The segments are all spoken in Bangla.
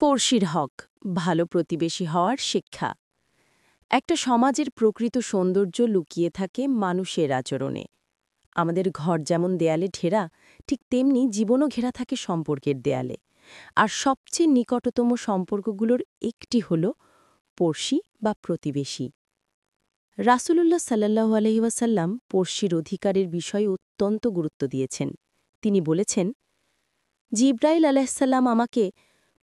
পড়শির হক, ভালো প্রতিবেশী হওয়ার শিক্ষা। একটা সমাজের প্রকৃত সৌন্দর্য লুকিয়ে থাকে মানুষের আচরণে। আমাদের ঘর যেমন দেয়ালে ঘেরা, ঠিক তেমনি জীবনও ঘেরা থাকে সম্পর্কের দেয়ালে। আর সবচেয়ে নিকটতম সম্পর্কগুলোর একটি হল পড়শি বা প্রতিবেশী। রাসূলুল্লাহ সাল্লাল্লাহু আলাইহি ওয়াসাল্লাম পড়শির অধিকারের বিষয়ে অত্যন্ত গুরুত্ব দিয়েছেন। তিনি বলেছেন, জিব্রাইল আলাইহিসসালাম আমাকে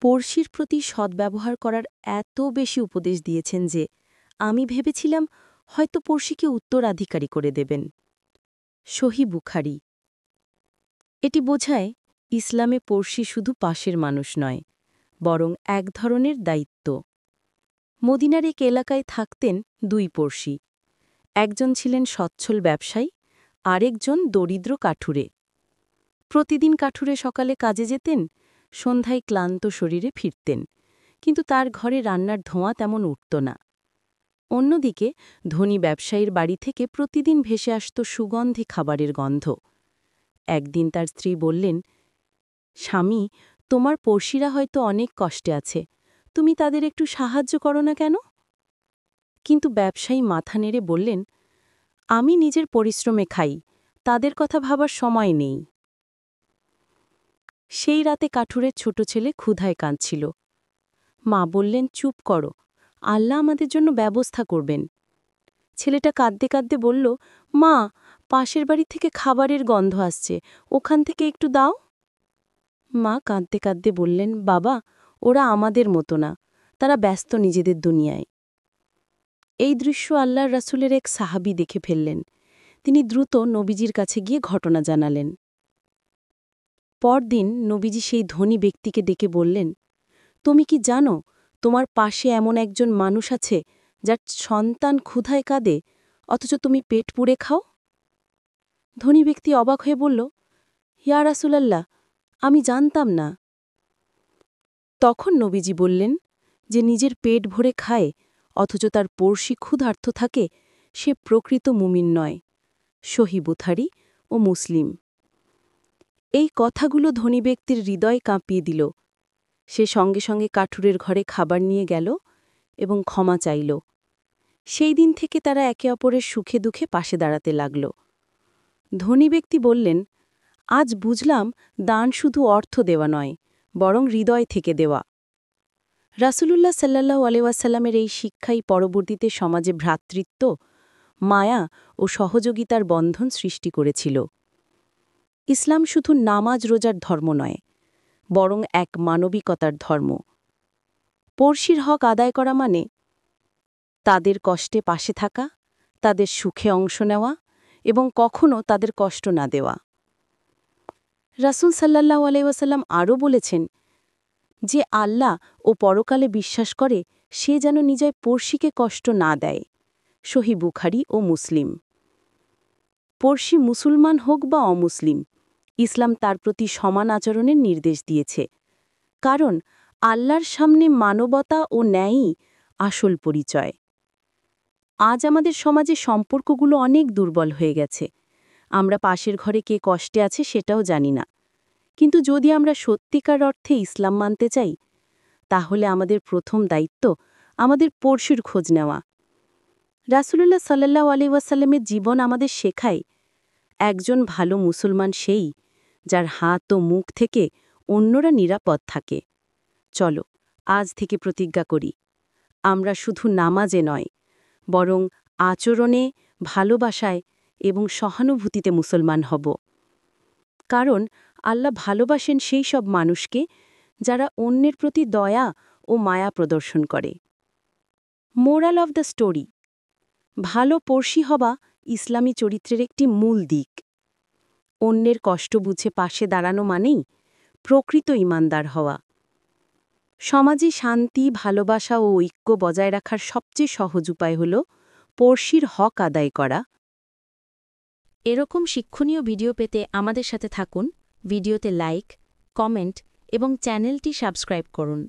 পড়শির প্রতি সদ্ব্যবহার করার এত বেশি উপদেশ দিয়েছেন যে আমি ভেবেছিলাম হয়তো পড়শিকে উত্তরাধিকারী করে দেবেন। সহিহ বুখারী। এটি বোঝায় ইসলামে পড়শি শুধু পাশের মানুষ নয়, বরং এক ধরনের দায়িত্ব। মদিনার এক এলাকায় থাকতেন দুই পড়শি। একজন ছিলেন সচ্ছল ব্যবসায়ী, আরেকজন দরিদ্র কাঠুরে। প্রতিদিন কাঠুরে সকালে কাজে যেতেন, সন্ধ্যায় ক্লান্ত শরীরে ফিরতেন, কিন্তু তার ঘরে রান্নার ধোঁয়া তেমন উঠত না। অন্যদিকে ধনী ব্যবসায়ীর বাড়ি থেকে প্রতিদিন ভেসে আসত সুগন্ধি খাবারের গন্ধ। একদিন তার স্ত্রী বললেন, স্বামী, তোমার পড়শিরা হয়তো অনেক কষ্টে আছে, তুমি তাদের একটু সাহায্য করো না কেন? কিন্তু ব্যবসায়ী মাথা নেড়ে বললেন, আমি নিজের পরিশ্রমে খাই, তাদের কথা ভাবার সময় নেই। সেই রাতে কাঠুরের ছোট ছেলে ক্ষুধায় কাঁদছিল। মা বললেন, চুপ করো, আল্লাহ আমাদের জন্য ব্যবস্থা করবেন। ছেলেটা কাঁদতে কাঁদতে বলল, মা, পাশের বাড়ি থেকে খাবারের গন্ধ আসছে, ওখান থেকে একটু দাও। মা কাঁদতে কাঁদতে বললেন, বাবা, ওরা আমাদের মতো না, তারা ব্যস্ত নিজেদের দুনিয়ায়। এই দৃশ্য আল্লাহর রাসূলের এক সাহাবী দেখে ফেললেন। তিনি দ্রুত নবীজির কাছে গিয়ে ঘটনা জানালেন। পরদিন নবীজি সেই ধনী ব্যক্তিকে ডেকে বললেন, তুমি কি জানো তোমার পাশে এমন একজন মানুষ আছে যার সন্তান ক্ষুধায় কাঁদে, অথচ তুমি পেট পুড়ে খাও? ধনী ব্যক্তি অবাক হয়ে বলল, ইয়া রাসূলাল্লাহ, আমি জানতাম না। তখন নবীজি বললেন, যে নিজের পেট ভরে খায় অথচ তার পড়শি ক্ষুধার্ত থাকে, সে প্রকৃত মুমিন নয়। সহিহ বুখারী ও মুসলিম। এই কথাগুলো ধনী ব্যক্তির হৃদয় কাঁপিয়ে দিল। সে সঙ্গে সঙ্গে কাঠুরের ঘরে খাবার নিয়ে গেল এবং ক্ষমা চাইল। সেই দিন থেকে তারা একে অপরের সুখে দুঃখে পাশে দাঁড়াতে লাগল। ধনী ব্যক্তি বললেন, আজ বুঝলাম দান শুধু অর্থ দেওয়া নয়, বরং হৃদয় থেকে দেওয়া। রাসূলুল্লাহ সাল্লাল্লাহু আলাইহি ওয়াসাল্লামের এই শিক্ষাই পরবর্তীতে সমাজে ভ্রাতৃত্ব, মায়া ও সহযোগিতার বন্ধন সৃষ্টি করেছিল। ইসলাম শুধু নামাজ রোজার ধর্ম নয়, বরং এক মানবিকতার ধর্ম। পড়শির হক আদায় করা মানে তাদের কষ্টে পাশে থাকা, তাদের সুখে অংশ নেওয়া এবং কখনও তাদের কষ্ট না দেওয়া। রাসূল সাল্লাল্লাহু আলাইহি ওয়াসাল্লাম আরও বলেছেন, যে আল্লাহ ও পরকালে বিশ্বাস করে সে যেন নিজের পড়শিকে কষ্ট না দেয়। সহিহ বুখারী ও মুসলিম। পড়শি মুসলমান হোক বা অমুসলিম, ইসলাম তার প্রতি সমান আচরণের নির্দেশ দিয়েছে। কারণ আল্লাহর সামনে মানবতা ও ন্যায়ই আসল পরিচয়। আজ আমাদের সমাজে সম্পর্কগুলো অনেক দুর্বল হয়ে গেছে। আমরা পাশের ঘরে কে কষ্টে আছে সেটাও জানি না। কিন্তু যদি আমরা সত্যিকার অর্থে ইসলাম মানতে চাই, তাহলে আমাদের প্রথম দায়িত্ব আমাদের পড়শির খোঁজ নেওয়া। রাসূলুল্লাহ সাল্লাল্লাহু আলাইহি ওয়াসাল্লামের জীবন আমাদের শেখায়, একজন ভালো মুসলমান সেই, যার হাত ও মুখ থেকে অন্যরা নিরাপদ থাকে। চলো আজ থেকে প্রতিজ্ঞা করি, আমরা শুধু নামাজে নয়, বরং আচরণে, ভালোবাসায় এবং সহানুভূতিতে মুসলমান হব। কারণ আল্লাহ ভালোবাসেন সেই সব মানুষকে যারা অন্যের প্রতি দয়া ও মায়া প্রদর্শন করে। মোরাল অব দ্য স্টোরি: ভালো পড়শি হওয়া ইসলামী চরিত্রের একটি মূল দিক। অন্যের কষ্ট বুঝে পাশে দাঁড়ানো মানেই প্রকৃত ঈমানদার হওয়া। সমাজে শান্তি, ভালোবাসা ও ঐক্য বজায় রাখার সবচেয়ে সহজ উপায় হল পড়শির হক আদায় করা। এরকম শিক্ষণীয় ভিডিও পেতে আমাদের সাথে থাকুন, ভিডিওতে লাইক, কমেন্ট এবং চ্যানেলটি সাবস্ক্রাইব করুন।